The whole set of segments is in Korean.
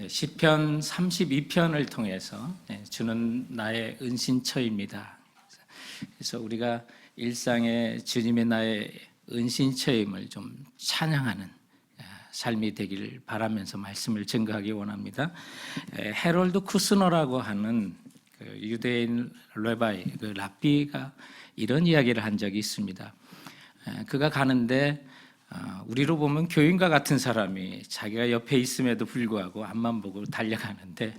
시편 32편을 통해서 주는 나의 은신처입니다. 그래서 우리가 일상에 주님의 나의 은신처임을 좀 찬양하는 삶이 되기를 바라면서 말씀을 증거하기 원합니다. 헤롤드 쿠스너라고 하는 유대인 레바이, 랍비가 이런 이야기를 한 적이 있습니다. 그가 가는데 우리로 보면 교인과 같은 사람이 자기가 옆에 있음에도 불구하고 앞만 보고 달려가는데,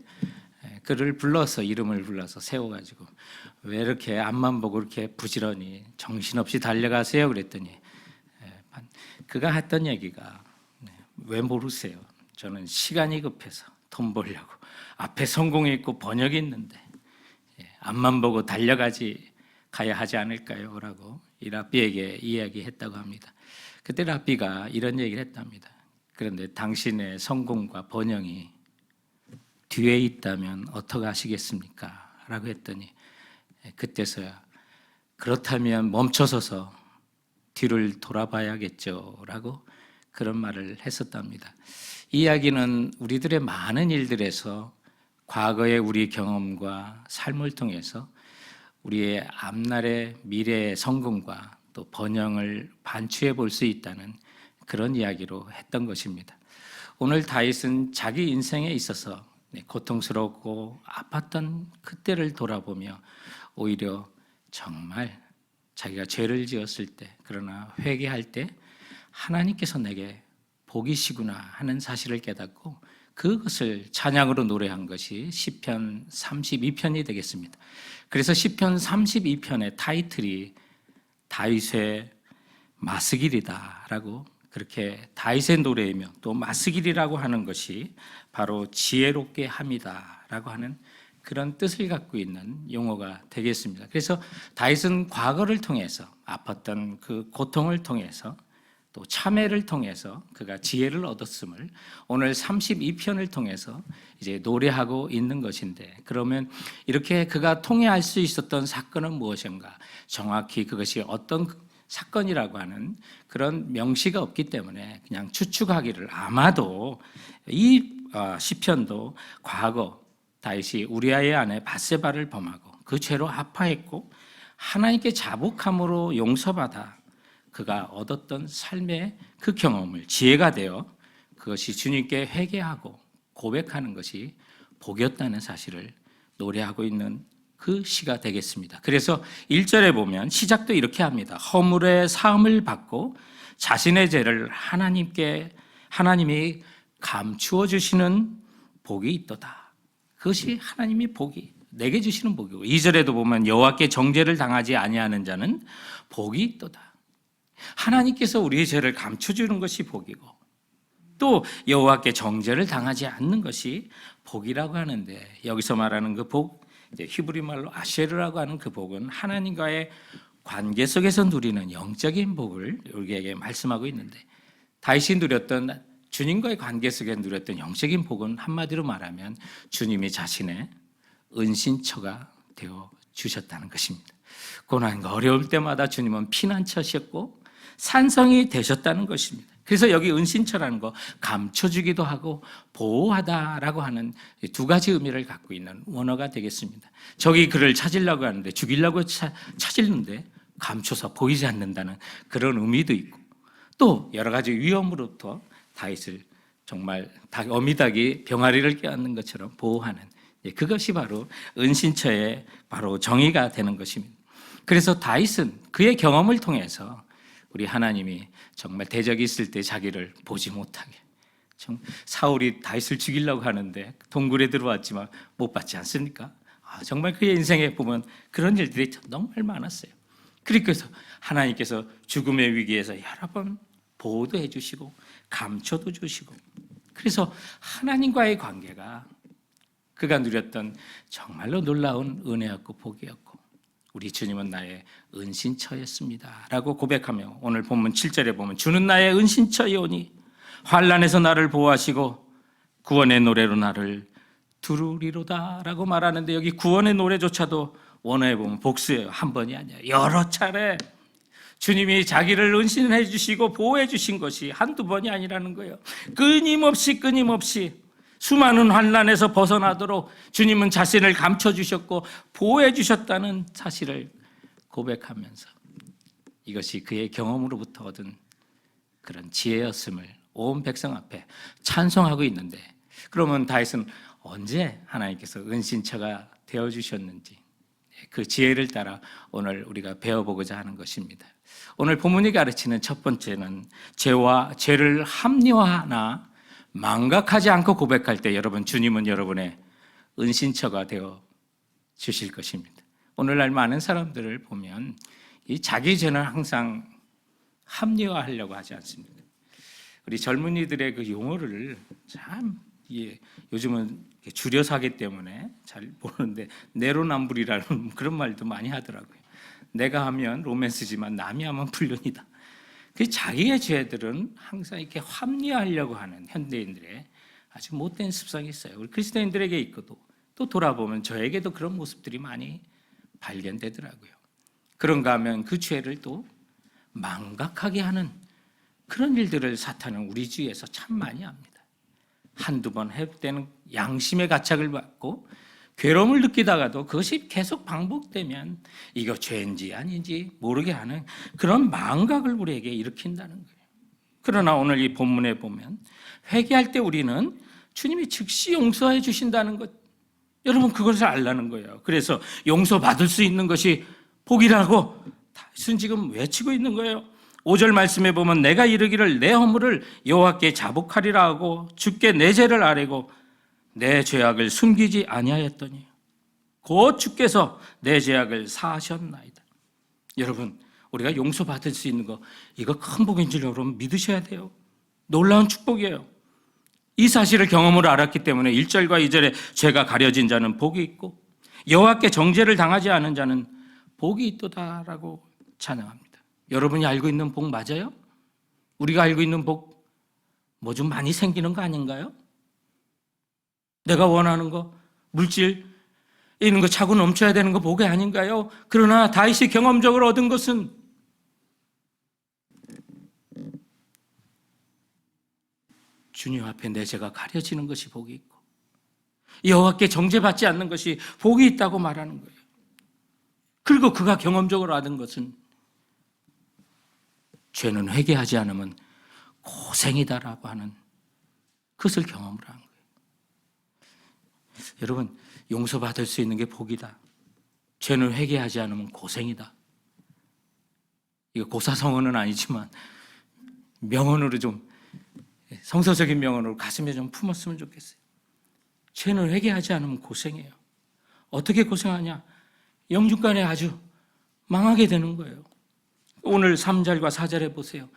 그를 불러서 이름을 불러서 세워가지고 왜 이렇게 앞만 보고 이렇게 부지런히 정신없이 달려가세요 그랬더니, 그가 했던 얘기가, 왜 모르세요? 저는 시간이 급해서 돈 벌려고 앞에 성공이 있고 번역이 있는데 앞만 보고 가야 하지 않을까요? 라고 이 랍비에게 이야기했다고 합니다. 그때 랍비가 이런 얘기를 했답니다. 그런데 당신의 성공과 번영이 뒤에 있다면 어떻게 하시겠습니까? 라고 했더니 그때서야 그렇다면 멈춰서서 뒤를 돌아봐야겠죠 라고 그런 말을 했었답니다. 이 이야기는 우리들의 많은 일들에서 과거의 우리 경험과 삶을 통해서 우리의 앞날의 미래의 성공과 또 번영을 반추해 볼 수 있다는 그런 이야기로 했던 것입니다. 오늘 다윗은 자기 인생에 있어서 고통스럽고 아팠던 그때를 돌아보며 오히려 정말 자기가 죄를 지었을 때, 그러나 회개할 때 하나님께서 내게 복이시구나 하는 사실을 깨닫고 그것을 찬양으로 노래한 것이 시편 32편이 되겠습니다. 그래서 시편 32편의 타이틀이 다윗의 마스길이다라고, 그렇게 다윗의 노래이며 또 마스길이라고 하는 것이 바로 지혜롭게 함이다라고 하는 그런 뜻을 갖고 있는 용어가 되겠습니다. 그래서 다윗은 과거를 통해서 아팠던 그 고통을 통해서 또 참회를 통해서 그가 지혜를 얻었음을 오늘 32편을 통해서 이제 노래하고 있는 것인데, 그러면 이렇게 그가 통회할 수 있었던 사건은 무엇인가? 정확히 그것이 어떤 사건이라고 하는 그런 명시가 없기 때문에 그냥 추측하기를, 아마도 이 시편도 과거 다윗이 우리아의 아내 밧세바를 범하고 그 죄로 아파했고 하나님께 자복함으로 용서받아 그가 얻었던 삶의 그 경험을 지혜가 되어 그것이 주님께 회개하고 고백하는 것이 복이었다는 사실을 노래하고 있는 그 시가 되겠습니다. 그래서 1절에 보면 시작도 이렇게 합니다. 허물의 사함을 받고 자신의 죄를 하나님이 감추어 주시는 복이 있도다. 그것이 하나님이 내게 주시는 복이고, 2절에도 보면 여호와께 정죄를 당하지 아니하는 자는 복이 있도다. 하나님께서 우리의 죄를 감춰주는 것이 복이고, 또 여호와께 정죄를 당하지 않는 것이 복이라고 하는데, 여기서 말하는 그 복, 히브리 말로 아쉐르라고 하는 그 복은 하나님과의 관계 속에서 누리는 영적인 복을 우리에게 말씀하고 있는데, 다윗이 누렸던 주님과의 관계 속에 누렸던 영적인 복은 한마디로 말하면 주님이 자신의 은신처가 되어 주셨다는 것입니다. 고난과 어려울 때마다 주님은 피난처셨고 산성이 되셨다는 것입니다. 그래서 여기 은신처라는 거, 감춰주기도 하고 보호하다라고 하는 두 가지 의미를 갖고 있는 원어가 되겠습니다. 저기 그를 찾으려고 하는데, 죽이려고 찾는데 감춰서 보이지 않는다는 그런 의미도 있고, 또 여러 가지 위험으로부터 다윗을 정말 어미닭이 병아리를 껴안는 것처럼 보호하는, 그것이 바로 은신처의 바로 정의가 되는 것입니다. 그래서 다윗은 그의 경험을 통해서 우리 하나님이 정말 대적이 있을 때 자기를 보지 못하게, 사울이 다윗을 죽이려고 하는데 동굴에 들어왔지만 못 받지 않습니까? 정말 그의 인생에 보면 그런 일들이 정말 많았어요. 그래서 하나님께서 죽음의 위기에서 여러 번 보호도 해주시고 감춰도 주시고, 그래서 하나님과의 관계가 그가 누렸던 정말로 놀라운 은혜였고 복이었고, 우리 주님은 나의 은신처였습니다 라고 고백하며, 오늘 본문 7절에 보면 주는 나의 은신처이오니 환난에서 나를 보호하시고 구원의 노래로 나를 두루리로다 라고 말하는데, 여기 구원의 노래조차도 원어에 보면 복수예요. 한 번이 아니라 여러 차례 주님이 자기를 은신해 주시고 보호해 주신 것이 한두 번이 아니라는 거예요. 끊임없이 수많은 환난에서 벗어나도록 주님은 자신을 감춰주셨고 보호해 주셨다는 사실을 고백하면서 이것이 그의 경험으로부터 얻은 그런 지혜였음을 온 백성 앞에 찬송하고 있는데, 그러면 다윗은 언제 하나님께서 은신처가 되어주셨는지 그 지혜를 따라 오늘 우리가 배워보고자 하는 것입니다. 오늘 본문이 가르치는 첫 번째는 죄를 합리화하나 망각하지 않고 고백할 때 여러분, 주님은 여러분의 은신처가 되어 주실 것입니다. 오늘날 많은 사람들을 보면 이 자기 죄는 항상 합리화하려고 하지 않습니다. 우리 젊은이들의 그 용어를 참 요즘은 줄여서 하기 때문에 잘 모르는데 내로남불이라는 그런 말도 많이 하더라고요. 내가 하면 로맨스지만 남이 하면 불륜이다. 그 자기의 죄들은 항상 이렇게 합리화하려고 하는 현대인들의 아주 못된 습성이 있어요. 우리 그리스도인들에게 있고도 또 돌아보면 저에게도 그런 모습들이 많이 발견되더라고요. 그런가 하면 그 죄를 또 망각하게 하는 그런 일들을 사탄은 우리 주위에서 참 많이 합니다. 한두 번 회복되는 양심의 가책을 받고 괴로움을 느끼다가도 그것이 계속 반복되면 이거 죄인지 아닌지 모르게 하는 그런 망각을 우리에게 일으킨다는 거예요. 그러나 오늘 이 본문에 보면 회개할 때 우리는 주님이 즉시 용서해 주신다는 것, 여러분 그것을 알라는 거예요. 그래서 용서받을 수 있는 것이 복이라고 다윗은 지금 외치고 있는 거예요. 5절 말씀에 보면 내가 이르기를 내 허물을 여호와께 자복하리라 하고 주께 내 죄를 아뢰고 내 죄악을 숨기지 아니하였더니 곧 주께서 내 죄악을 사하셨나이다. 여러분, 우리가 용서받을 수 있는 거, 이거 큰 복인 줄 여러분 믿으셔야 돼요. 놀라운 축복이에요. 이 사실을 경험으로 알았기 때문에 1절과 2절에 죄가 가려진 자는 복이 있고 여호와께 정죄를 당하지 않은 자는 복이 있도다라고 찬양합니다. 여러분이 알고 있는 복 맞아요? 우리가 알고 있는 복 뭐 좀 많이 생기는 거 아닌가요? 내가 원하는 거, 물질 있는 거 차고 넘쳐야 되는 거 복이 아닌가요? 그러나 다윗이 경험적으로 얻은 것은 주님 앞에 내 죄가 가려지는 것이 복이 있고 여호와께 정죄받지 않는 것이 복이 있다고 말하는 거예요. 그리고 그가 경험적으로 얻은 것은 죄는 회개하지 않으면 고생이다라고 하는 그것을 경험을 한 거예요. 여러분, 용서받을 수 있는 게 복이다. 죄는 회개하지 않으면 고생이다. 이거 고사성어는 아니지만 명언으로 좀, 성서적인 명언으로 가슴에 좀 품었으면 좋겠어요. 죄는 회개하지 않으면 고생해요. 어떻게 고생하냐? 영중간에 아주 망하게 되는 거예요. 오늘 3절과 4절에 보세요.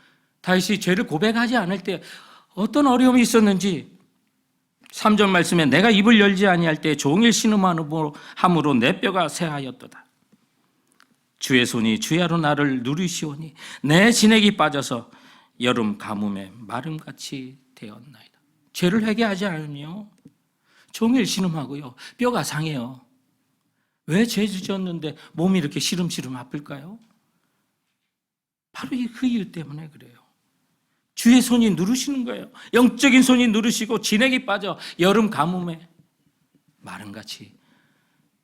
다윗이 죄를 고백하지 않을 때 어떤 어려움이 있었는지 3절 말씀에 내가 입을 열지 아니할 때 종일 신음함으로 내 뼈가 쇠하였도다. 주의 손이 주야로 나를 누리시오니 내 진액이 빠져서 여름 가뭄에 마름같이 되었나이다. 죄를 회개하지 않으며 종일 신음하고요, 뼈가 상해요. 왜 죄 지었는데 몸이 이렇게 시름시름 아플까요? 바로 그 이유 때문에 그래요. 주의 손이 누르시는 거예요. 영적인 손이 누르시고 진액이 빠져 여름 가뭄에 마름같이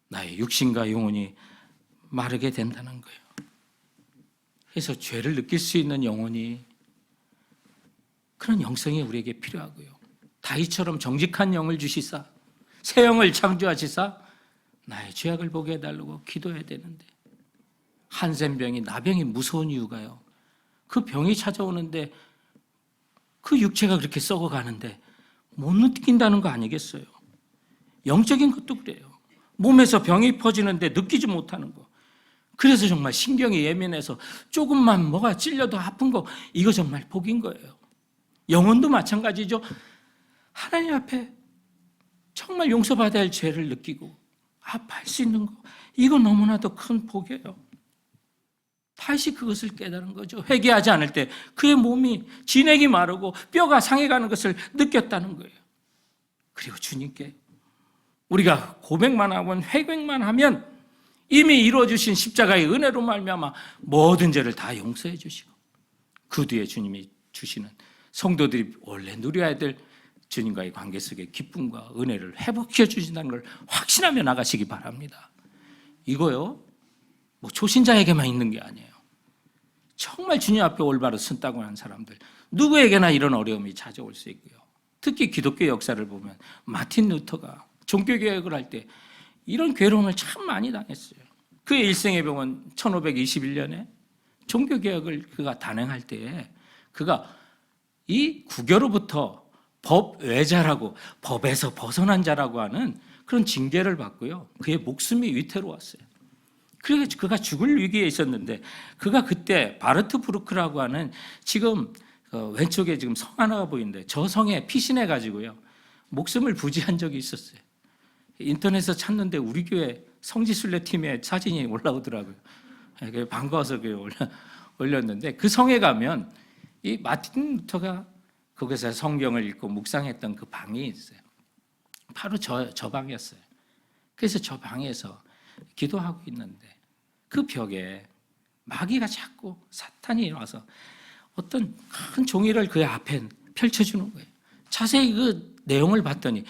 나의 육신과 영혼이 마르게 된다는 거예요. 그래서 죄를 느낄 수 있는 영혼이, 그런 영성이 우리에게 필요하고요. 다윗처럼 정직한 영을 주시사 새 영을 창조하시사 나의 죄악을 보게 해달라고 기도해야 되는데, 한센병이 나병이 무서운 이유가요, 그 병이 찾아오는데 그 육체가 그렇게 썩어가는데 못 느낀다는 거 아니겠어요? 영적인 것도 그래요. 몸에서 병이 퍼지는데 느끼지 못하는 거. 그래서 정말 신경이 예민해서 조금만 뭐가 찔려도 아픈 거, 이거 정말 복인 거예요. 영혼도 마찬가지죠. 하나님 앞에 정말 용서받아야 할 죄를 느끼고 아파할 수 있는 거, 이거 너무나도 큰 복이에요. 다시 그것을 깨달은 거죠. 회개하지 않을 때 그의 몸이 진액이 마르고 뼈가 상해가는 것을 느꼈다는 거예요. 그리고 주님께 우리가 고백만 하면, 회개만 하면 이미 이루어주신 십자가의 은혜로 말미암아 모든 죄를 다 용서해 주시고, 그 뒤에 주님이 주시는 성도들이 원래 누려야 될 주님과의 관계 속의 기쁨과 은혜를 회복해 주신다는 걸 확신하며 나가시기 바랍니다. 이거요, 뭐 초신자에게만 있는 게 아니에요. 정말 주님 앞에 올바로 선다고 하는 사람들 누구에게나 이런 어려움이 찾아올 수 있고요. 특히 기독교 역사를 보면 마틴 루터가 종교개혁을 할 때 이런 괴로움을 참 많이 당했어요. 그의 일생의 병은 1521년에 종교개혁을 그가 단행할 때에 그가 이 국교로부터 법외자라고, 법에서 벗어난 자라고 하는 그런 징계를 받고요. 그의 목숨이 위태로웠어요. 그래서 그가 죽을 위기에 있었는데 그가 그때 바르트 브루크라고 하는 지금 왼쪽에 지금 성 하나가 보이는데 저 성에 피신해 가지고요 목숨을 부지한 적이 있었어요. 인터넷에서 찾는데 우리 교회 성지순례 팀의 사진이 올라오더라고요. 반가워서 올렸는데 그 성에 가면 이 마틴 루터가 거기서 성경을 읽고 묵상했던 그 방이 있어요. 바로 저 방이었어요. 그래서 저 방에서 기도하고 있는데 그 벽에 마귀가 자꾸 사탄이 와서 어떤 큰 종이를 그 앞에 펼쳐주는 거예요. 자세히 그 내용을 봤더니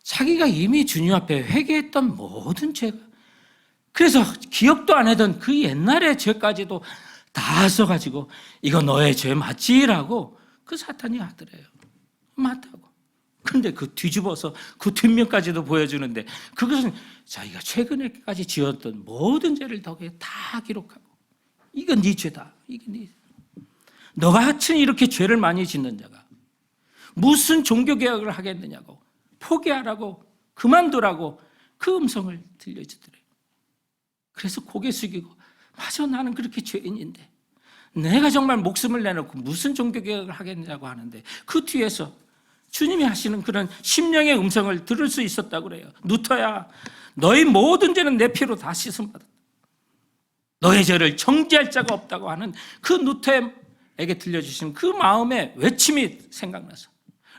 자기가 이미 주님 앞에 회개했던 모든 죄가, 그래서 기억도 안 하던 그 옛날의 죄까지도 다 써가지고 이거 너의 죄 맞지라고 그 사탄이 하더래요. 맞다고. 그런데 그 뒤집어서 그 뒷면까지도 보여주는데 그것은 자기가 최근에까지 지었던 모든 죄를 거기에 다 기록하고 이건 네 죄다. 이게 네. 너가 하층 이렇게 죄를 많이 짓는 자가 무슨 종교개혁을 하겠느냐고, 포기하라고, 그만두라고 그 음성을 들려주더래요. 그래서 고개 숙이고 맞아, 나는 그렇게 죄인인데 내가 정말 목숨을 내놓고 무슨 종교개혁을 하겠냐고 하는데 그 뒤에서 주님이 하시는 그런 심령의 음성을 들을 수 있었다고 그래요. 루터야, 너의 모든 죄는 내 피로 다 씻음받았다. 너의 죄를 정죄할 자가 없다고 하는 그 루터에게 들려주신 그 마음의 외침이 생각나서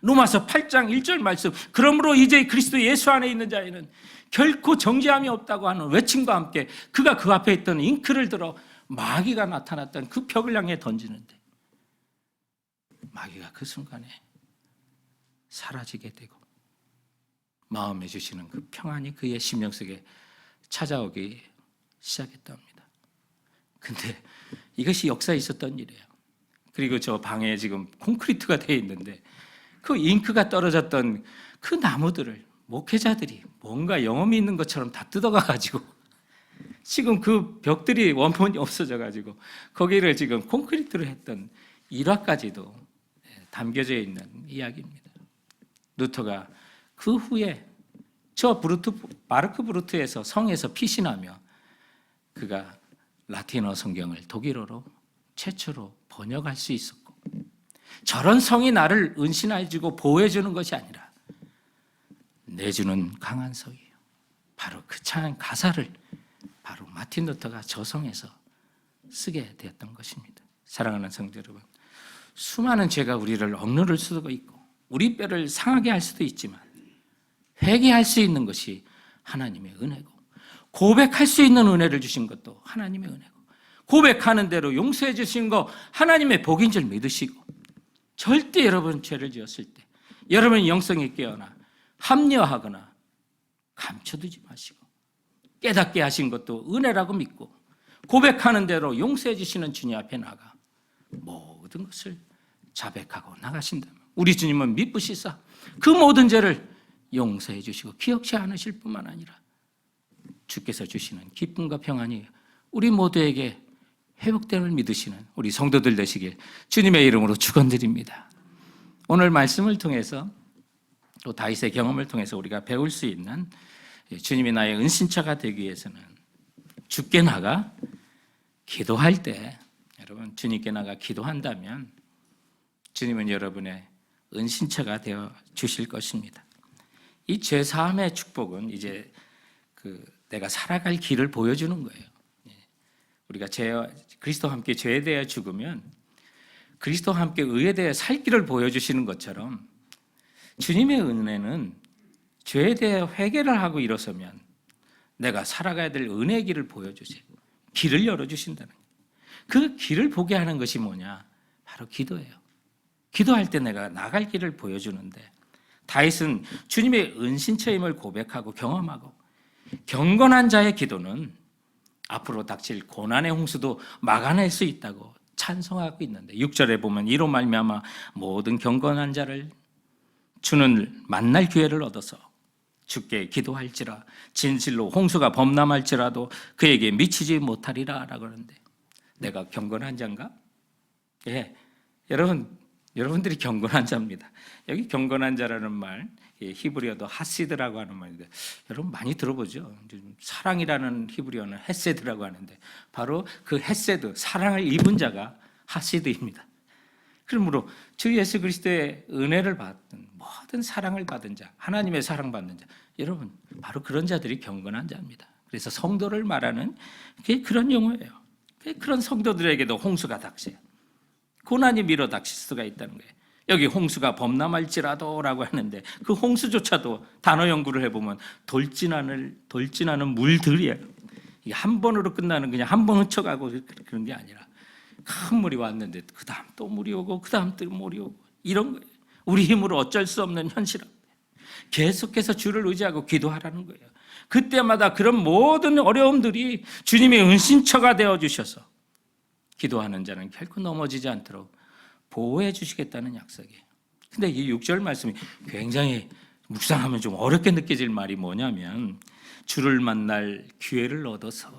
로마서 8장 1절 말씀, 그러므로 이제 그리스도 예수 안에 있는 자에는 결코 정죄함이 없다고 하는 외침과 함께 그가 그 앞에 있던 잉크를 들어 마귀가 나타났던 그 벽을 향해 던지는데 마귀가 그 순간에 사라지게 되고 마음에 주시는 그 평안이 그의 심령 속에 찾아오기 시작했답니다. 근데 이것이 역사에 있었던 일이에요. 그리고 저 방에 지금 콘크리트가 되어 있는데 그 잉크가 떨어졌던 그 나무들을 목회자들이 뭔가 영험이 있는 것처럼 다 뜯어가가지고 지금 그 벽들이 원본이 없어져가지고 거기를 지금 콘크리트로 했던 일화까지도 담겨져 있는 이야기입니다. 루터가 그 후에 저 마르크 브루트에서 성에서 피신하며 그가 라틴어 성경을 독일어로 최초로 번역할 수 있었고, 저런 성이 나를 은신해주고 보호해주는 것이 아니라 내주는 강한 성이에요. 바로 그 찬 가사를 바로 마틴 루터가 저 성에서 쓰게 되었던 것입니다. 사랑하는 성도 여러분, 수많은 죄가 우리를 억누를 수도 있고 우리 뼈를 상하게 할 수도 있지만 회개할 수 있는 것이 하나님의 은혜고, 고백할 수 있는 은혜를 주신 것도 하나님의 은혜고, 고백하는 대로 용서해 주신 거 하나님의 복인 줄 믿으시고, 절대 여러분 죄를 지었을 때 여러분 영성이 깨어나 합리화하거나 감춰두지 마시고 깨닫게 하신 것도 은혜라고 믿고 고백하는 대로 용서해 주시는 주님 앞에 나가 모든 것을 자백하고 나가신다면 우리 주님은 미쁘시사 그 모든 죄를 용서해 주시고 기억지 않으실 뿐만 아니라 주께서 주시는 기쁨과 평안이 우리 모두에게 회복됨을 믿으시는 우리 성도들 되시길 주님의 이름으로 축원드립니다. 오늘 말씀을 통해서 또 다윗의 경험을 통해서 우리가 배울 수 있는, 주님이 나의 은신처가 되기 위해서는 주께 나가 기도할 때, 여러분 주님께 나가 기도한다면 주님은 여러분의 은신처가 되어 주실 것입니다. 이 죄사함의 축복은 이제 내가 살아갈 길을 보여주는 거예요. 우리가 그리스도와 함께 죄에 대해 죽으면 그리스도와 함께 의에 대해 살 길을 보여주시는 것처럼 주님의 은혜는 죄에 대해 회개를 하고 일어서면 내가 살아가야 될 은혜의 길을 보여주세요. 길을 열어주신다는 거예요. 그 길을 보게 하는 것이 뭐냐? 바로 기도예요. 기도할 때 내가 나갈 길을 보여주는데 다윗은 주님의 은신처임을 고백하고 경험하고 경건한 자의 기도는 앞으로 닥칠 고난의 홍수도 막아낼 수 있다고 찬송하고 있는데 6절에 보면 이로 말미암아 모든 경건한 자를 주는 만날 기회를 얻어서 주께 기도할지라 진실로 홍수가 범람할지라도 그에게 미치지 못하리라 라고 하는데 내가 경건한 자인가? 예, 여러분들이 경건한 자입니다. 여기 경건한 자라는 말 히브리어도 하시드라고 하는 말인데 여러분 많이 들어보죠. 사랑이라는 히브리어는 헤세드라고 하는데 바로 그 헤세드, 사랑을 입은 자가 하시드입니다. 그러므로 주 예수 그리스도의 은혜를 받은 모든 사랑을 받은 자, 하나님의 사랑받는 자, 여러분 바로 그런 자들이 경건한 자입니다. 그래서 성도를 말하는 그런 용어예요. 그런 성도들에게도 홍수가 닥쳐요. 고난이 밀어 닥칠 수가 있다는 거예요. 여기 홍수가 범람할지라도 라고 하는데 그 홍수조차도 단어 연구를 해보면 돌진하는 물들이에요. 이게 한 번으로 끝나는 그냥 한 번 훔쳐가고 그런 게 아니라 큰 물이 왔는데 그 다음 또 물이 오고 그 다음 또 물이 오고 이런 거예요. 우리 힘으로 어쩔 수 없는 현실은 계속해서 주를 의지하고 기도하라는 거예요. 그때마다 그런 모든 어려움들이 주님의 은신처가 되어주셔서 기도하는 자는 결코 넘어지지 않도록 보호해 주시겠다는 약속이에요. 근데 이 6절 말씀이 굉장히 묵상하면 좀 어렵게 느껴질 말이 뭐냐면 주를 만날 기회를 얻어서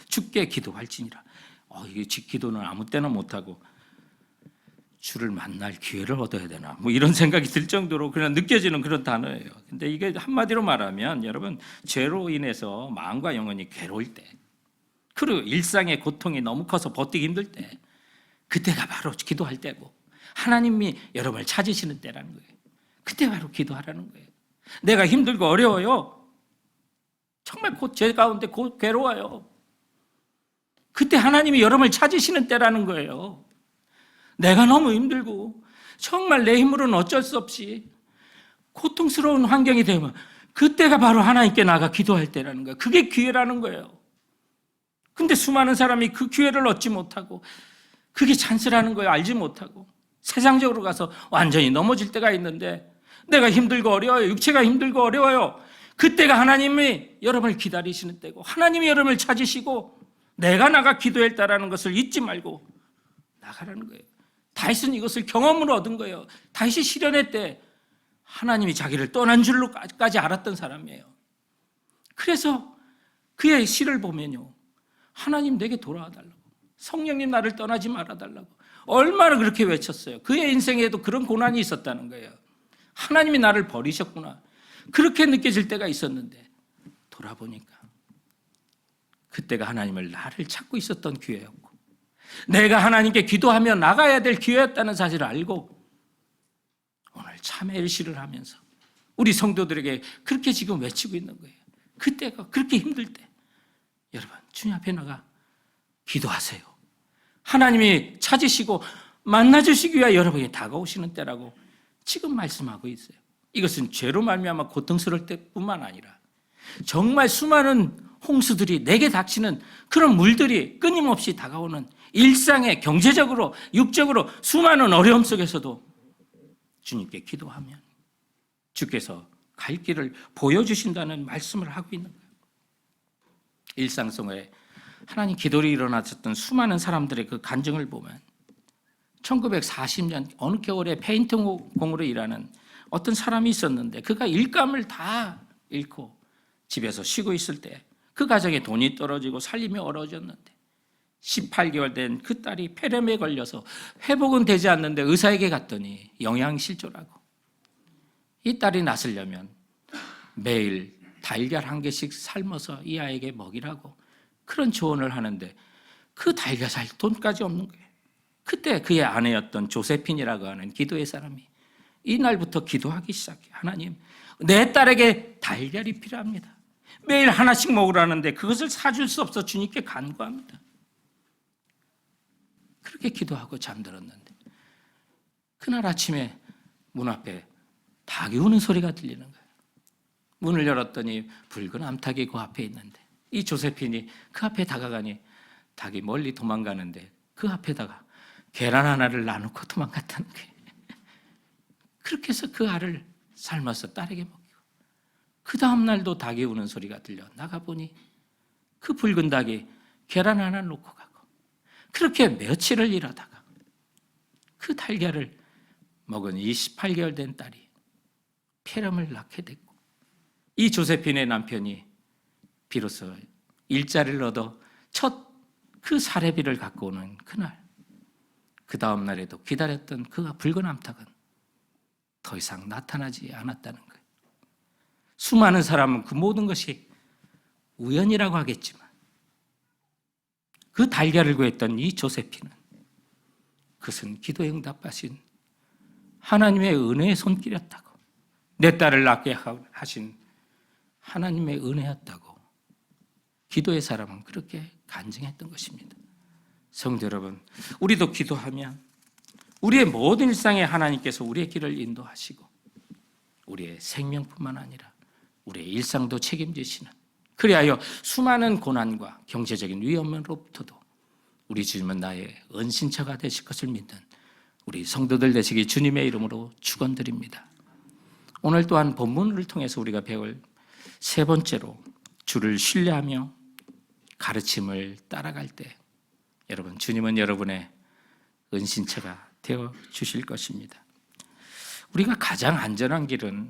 주께 기도할지니라. 이게 기도는 아무 때나 못하고 주를 만날 기회를 얻어야 되나 뭐 이런 생각이 들 정도로 그냥 느껴지는 그런 단어예요. 근데 이게 한마디로 말하면 여러분 죄로 인해서 마음과 영혼이 괴로울 때 그리고 일상의 고통이 너무 커서 버티기 힘들 때 그때가 바로 기도할 때고 하나님이 여러분을 찾으시는 때라는 거예요. 그때 바로 기도하라는 거예요. 내가 힘들고 어려워요. 정말 제 가운데 괴로워요. 그때 하나님이 여러분을 찾으시는 때라는 거예요. 내가 너무 힘들고 정말 내 힘으로는 어쩔 수 없이 고통스러운 환경이 되면 그때가 바로 하나님께 나가 기도할 때라는 거예요. 그게 기회라는 거예요. 근데 수많은 사람이 그 기회를 얻지 못하고 그게 찬스라는 거예요. 알지 못하고 세상적으로 가서 완전히 넘어질 때가 있는데 내가 힘들고 어려워요. 육체가 힘들고 어려워요. 그때가 하나님이 여러분을 기다리시는 때고 하나님이 여러분을 찾으시고 내가 나가 기도했다라는 것을 잊지 말고 나가라는 거예요. 다윗은 이것을 경험으로 얻은 거예요. 다윗이 시련의 때 하나님이 자기를 떠난 줄로까지 알았던 사람이에요. 그래서 그의 시를 보면요. 하나님 내게 돌아와 달라고. 성령님 나를 떠나지 말아 달라고. 얼마나 그렇게 외쳤어요. 그의 인생에도 그런 고난이 있었다는 거예요. 하나님이 나를 버리셨구나. 그렇게 느껴질 때가 있었는데 돌아보니까 그때가 하나님을 나를 찾고 있었던 기회였고 내가 하나님께 기도하며 나가야 될 기회였다는 사실을 알고 오늘 참회의 시를 하면서 우리 성도들에게 그렇게 지금 외치고 있는 거예요. 그때가 그렇게 힘들 때 여러분 주님 앞에 나가 기도하세요. 하나님이 찾으시고 만나주시기 위해 여러분이 다가오시는 때라고 지금 말씀하고 있어요. 이것은 죄로 말미암아 고통스러울 때뿐만 아니라 정말 수많은 홍수들이 내게 닥치는 그런 물들이 끊임없이 다가오는 일상의 경제적으로 육적으로 수많은 어려움 속에서도 주님께 기도하면 주께서 갈 길을 보여주신다는 말씀을 하고 있는 거예요. 일상 속에 하나님 기도를 일어나셨던 수많은 사람들의 그 간증을 보면 1940년 어느 겨울에 페인트 공으로 일하는 어떤 사람이 있었는데 그가 일감을 다 잃고 집에서 쉬고 있을 때 그 가정에 돈이 떨어지고 살림이 어려워졌는데 18개월 된 그 딸이 폐렴에 걸려서 회복은 되지 않는데 의사에게 갔더니 영양실조라고. 이 딸이 낫으려면 매일 달걀 한 개씩 삶아서 이 아이에게 먹이라고 그런 조언을 하는데 그 달걀 살 돈까지 없는 거예요. 그때 그의 아내였던 조세핀이라고 하는 기도의 사람이 이날부터 기도하기 시작해요. 하나님, 내 딸에게 달걀이 필요합니다. 매일 하나씩 먹으라는데 그것을 사줄 수 없어 주님께 간구합니다. 그렇게 기도하고 잠들었는데 그날 아침에 문 앞에 닭이 우는 소리가 들리는 거예요. 문을 열었더니 붉은 암탉이 그 앞에 있는데 이 조세핀이 그 앞에 다가가니 닭이 멀리 도망가는데 그 앞에다가 계란 하나를 나누고 도망갔다는 거예요. 그렇게 해서 그 알을 삶아서 딸에게 먹이고 그 다음 날도 닭이 우는 소리가 들려 나가보니 그 붉은 닭이 계란 하나 놓고 가고 그렇게 며칠을 일하다가 그 달걀을 먹은 28개월 된 딸이 폐렴을 낳게 됐고 이 조세핀의 남편이 비로소 일자리를 얻어 첫 그 사례비를 갖고 오는 그날 그 다음 날에도 기다렸던 그 붉은 암탉은 더 이상 나타나지 않았다는 거예요. 수많은 사람은 그 모든 것이 우연이라고 하겠지만 그 달걀을 구했던 이 조세핀은 그것은 기도에 응답하신 하나님의 은혜의 손길이었다고 내 딸을 낳게 하신 하나님의 은혜였다고 기도의 사람은 그렇게 간증했던 것입니다. 성도 여러분, 우리도 기도하면 우리의 모든 일상에 하나님께서 우리의 길을 인도하시고 우리의 생명뿐만 아니라 우리의 일상도 책임지시는 그리하여 수많은 고난과 경제적인 위험으로부터도 우리 주님은 나의 은신처가 되실 것을 믿는 우리 성도들 되시기 주님의 이름으로 축원드립니다. 오늘 또한 본문을 통해서 우리가 배울 세 번째로 주를 신뢰하며 가르침을 따라갈 때 여러분 주님은 여러분의 은신처가 되어 주실 것입니다. 우리가 가장 안전한 길은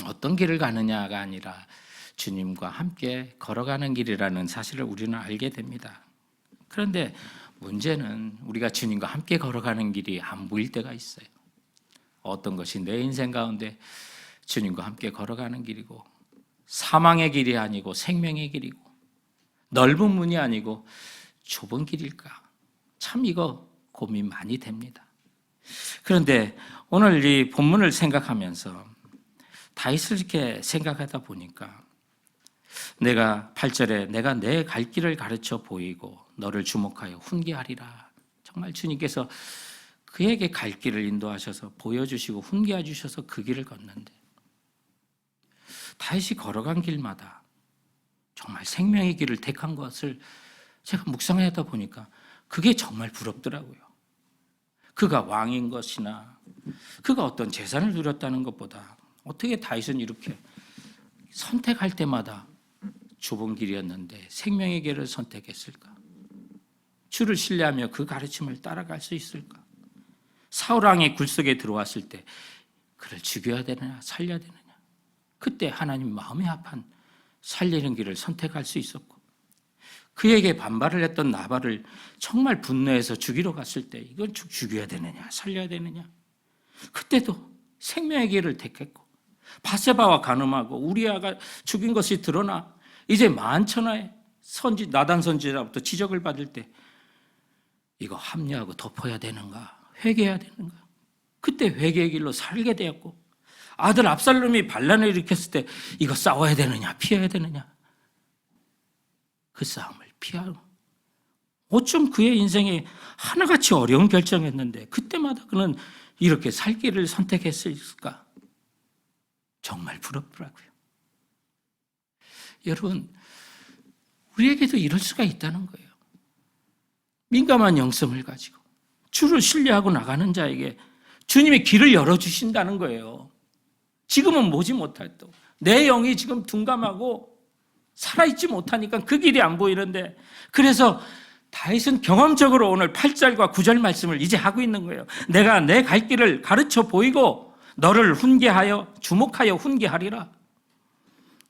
어떤 길을 가느냐가 아니라 주님과 함께 걸어가는 길이라는 사실을 우리는 알게 됩니다. 그런데 문제는 우리가 주님과 함께 걸어가는 길이 안 보일 때가 있어요. 어떤 것이 내 인생 가운데 주님과 함께 걸어가는 길이고 사망의 길이 아니고 생명의 길이고 넓은 문이 아니고 좁은 길일까? 참 이거 고민 많이 됩니다. 그런데 오늘 이 본문을 생각하면서 다윗을 이렇게 생각하다 보니까 내가 8절에 내가 내 갈 길을 가르쳐 보이고 너를 주목하여 훈계하리라. 정말 주님께서 그에게 갈 길을 인도하셔서 보여주시고 훈계해 주셔서 그 길을 걷는데 다윗이 걸어간 길마다 정말 생명의 길을 택한 것을 제가 묵상하다 보니까 그게 정말 부럽더라고요. 그가 왕인 것이나 그가 어떤 재산을 누렸다는 것보다 어떻게 다윗은 이렇게 선택할 때마다 좁은 길이었는데 생명의 길을 선택했을까? 주를 신뢰하며 그 가르침을 따라갈 수 있을까? 사울 왕의 굴속에 들어왔을 때 그를 죽여야 되느냐 살려야 되느냐 그때 하나님 마음이 합한 살리는 길을 선택할 수 있었고 그에게 반발을 했던 나발을 정말 분노해서 죽이러 갔을 때 이건 죽여야 되느냐 살려야 되느냐 그때도 생명의 길을 택했고 바세바와 간음하고 우리아가 죽인 것이 드러나 이제 만천하의 선지 나단 선지자부터 지적을 받을 때 이거 합리하고 덮어야 되는가 회개해야 되는가 그때 회개의 길로 살게 되었고 아들 압살롬이 반란을 일으켰을 때 이거 싸워야 되느냐 피해야 되느냐 그 싸움을 피하고 어쩜 그의 인생에 하나같이 어려운 결정했는데 그때마다 그는 이렇게 살 길을 선택했을까 정말 부럽더라고요. 여러분 우리에게도 이럴 수가 있다는 거예요. 민감한 영성을 가지고 주를 신뢰하고 나가는 자에게 주님이 길을 열어주신다는 거예요. 지금은 보지 못해도 내 영이 지금 둔감하고 살아있지 못하니까 그 길이 안 보이는데 그래서 다윗은 경험적으로 오늘 8절과 9절 말씀을 이제 하고 있는 거예요. 내가 내 갈 길을 가르쳐 보이고 너를 훈계하여 주목하여 훈계하리라.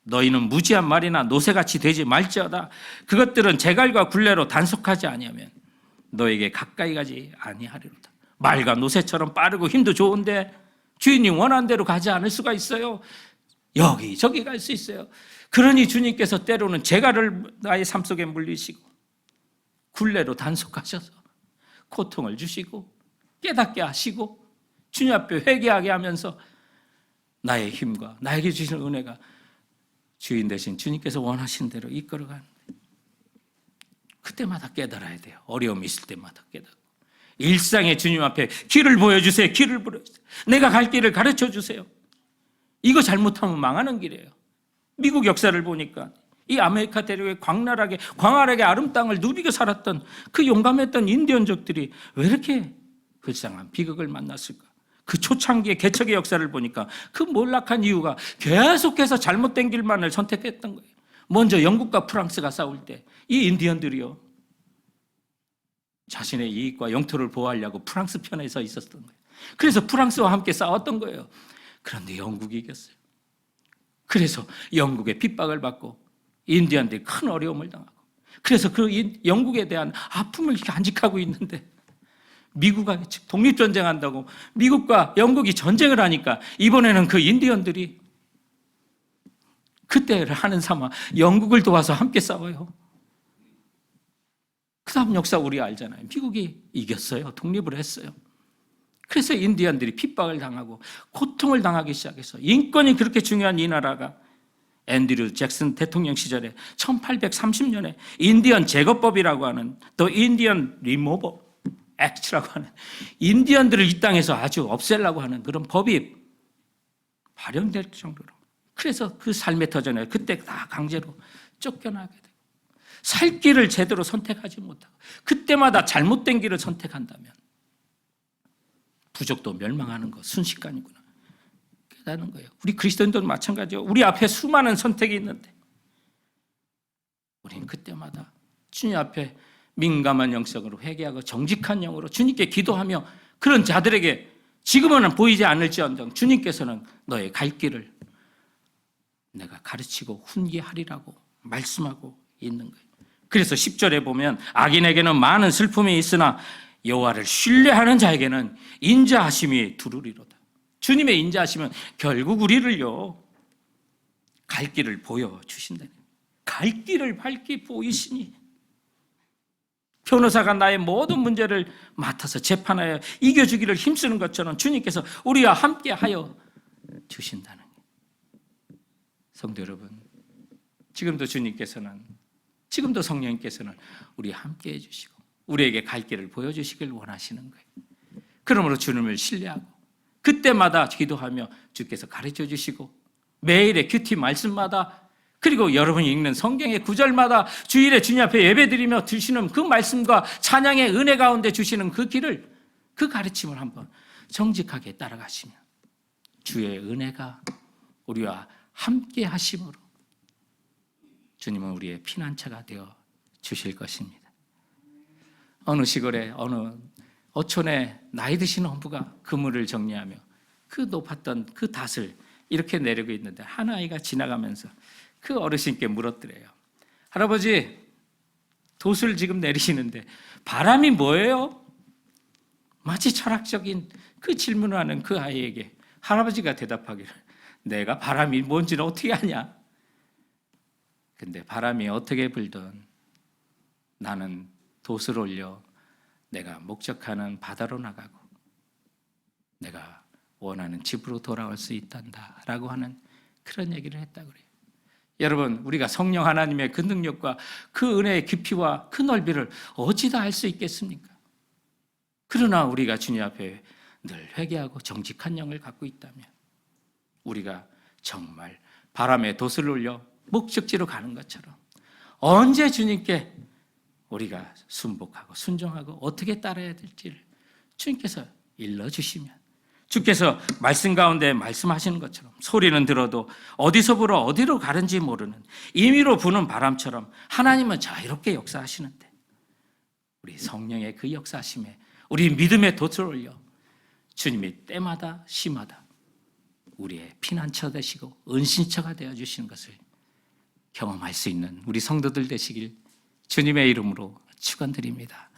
너희는 무지한 말이나 노새같이 되지 말지어다. 그것들은 제갈과 굴레로 단속하지 아니하면 너에게 가까이 가지 아니하리로다. 말과 노새처럼 빠르고 힘도 좋은데 주인이 원하는 대로 가지 않을 수가 있어요. 여기저기 갈 수 있어요. 그러니 주님께서 때로는 제갈을 나의 삶 속에 물리시고 굴레로 단속하셔서 고통을 주시고 깨닫게 하시고 주님 앞에 회개하게 하면서 나의 힘과 나에게 주시는 은혜가 주인 대신 주님께서 원하신 대로 이끌어가는데 그때마다 깨달아야 돼요. 어려움이 있을 때마다 깨닫고 일상의 주님 앞에 길을 보여주세요. 길을 보여주세요. 내가 갈 길을 가르쳐주세요. 이거 잘못하면 망하는 길이에요. 미국 역사를 보니까 이 아메리카 대륙의 광활하게 아름 땅을 누리고 살았던 그 용감했던 인디언족들이 왜 이렇게 불쌍한 비극을 만났을까? 그 초창기의 개척의 역사를 보니까 그 몰락한 이유가 계속해서 잘못된 길만을 선택했던 거예요. 먼저 영국과 프랑스가 싸울 때 이 인디언들이요, 자신의 이익과 영토를 보호하려고 프랑스 편에 서 있었던 거예요. 그래서 프랑스와 함께 싸웠던 거예요. 그런데 영국이 이겼어요. 그래서 영국의 핍박을 받고 인디언들이 큰 어려움을 당하고, 그래서 그 영국에 대한 아픔을 간직하고 있는데, 미국과 독립전쟁 한다고 미국과 영국이 전쟁을 하니까 이번에는 그 인디언들이 그때를 하는 삼아 영국을 도와서 함께 싸워요. 그 다음 역사 우리 알잖아요. 미국이 이겼어요. 독립을 했어요. 그래서 인디언들이 핍박을 당하고 고통을 당하기 시작해서, 인권이 그렇게 중요한 이 나라가 앤드류 잭슨 대통령 시절에 1830년에 인디언 제거법이라고 하는 The Indian Removal Act라고 하는, 인디언들을 이 땅에서 아주 없애려고 하는 그런 법이 발령될 정도로, 그래서 그 삶의 터전에 그때 다 강제로 쫓겨나게 되고, 살 길을 제대로 선택하지 못하고 그때마다 잘못된 길을 선택한다면 부족도 멸망하는 거 순식간이구나 깨닫는 거예요. 우리 그리스도인들도 마찬가지예요. 우리 앞에 수많은 선택이 있는데 우리는 그때마다 주님 앞에 민감한 영성으로 회개하고 정직한 영으로 주님께 기도하며, 그런 자들에게 지금은 보이지 않을지언정 주님께서는 너의 갈 길을 내가 가르치고 훈계하리라고 말씀하고 있는 거예요. 그래서 10절에 보면 악인에게는 많은 슬픔이 있으나 여호와를 신뢰하는 자에게는 인자하심이 두루리로다. 주님의 인자하심은 결국 우리를요, 갈 길을 보여주신다. 갈 길을 밝히 보이시니, 변호사가 나의 모든 문제를 맡아서 재판하여 이겨주기를 힘쓰는 것처럼 주님께서 우리와 함께하여 주신다는 거예요. 성도 여러분, 지금도 주님께서는, 지금도 성령님께서는 우리 함께 해주시고 우리에게 갈 길을 보여주시길 원하시는 거예요. 그러므로 주님을 신뢰하고 그때마다 기도하며 주께서 가르쳐 주시고, 매일의 큐티 말씀마다, 그리고 여러분이 읽는 성경의 구절마다 주일에 주님 앞에 예배드리며 주시는 그 말씀과 찬양의 은혜 가운데 주시는 그 길을, 그 가르침을 한번 정직하게 따라가시면 주의 은혜가 우리와 함께 하심으로 주님은 우리의 피난처가 되어 주실 것입니다. 어느 시골에 어느 어촌에 나이 드신 어부가 그물을 정리하며 그 높았던 그 닷을 이렇게 내리고 있는데, 한 아이가 지나가면서 그 어르신께 물었더래요. 할아버지, 돛을 지금 내리시는데 바람이 뭐예요? 마치 철학적인 그 질문을 하는 그 아이에게 할아버지가 대답하기를, 내가 바람이 뭔지는 어떻게 아냐? 근데 바람이 어떻게 불든 나는 돛을 올려 내가 목적하는 바다로 나가고 내가 원하는 집으로 돌아올 수 있단다 라고 하는 그런 얘기를 했다고 그래요. 여러분, 우리가 성령 하나님의 그 능력과 그 은혜의 깊이와 그 넓이를 어찌 다 알 수 있겠습니까? 그러나 우리가 주님 앞에 늘 회개하고 정직한 영을 갖고 있다면 우리가 정말 바람에 돛을 올려 목적지로 가는 것처럼 언제 주님께 우리가 순복하고 순종하고 어떻게 따라야 될지를 주님께서 일러주시면, 주께서 말씀 가운데 말씀하시는 것처럼 소리는 들어도 어디서 불어 어디로 가는지 모르는 임의로 부는 바람처럼 하나님은 자유롭게 역사하시는데, 우리 성령의 그 역사하심에 우리 믿음의 돛을 올려 주님이 때마다 시마다 우리의 피난처 되시고 은신처가 되어주시는 것을 경험할 수 있는 우리 성도들 되시길 주님의 이름으로 축원드립니다.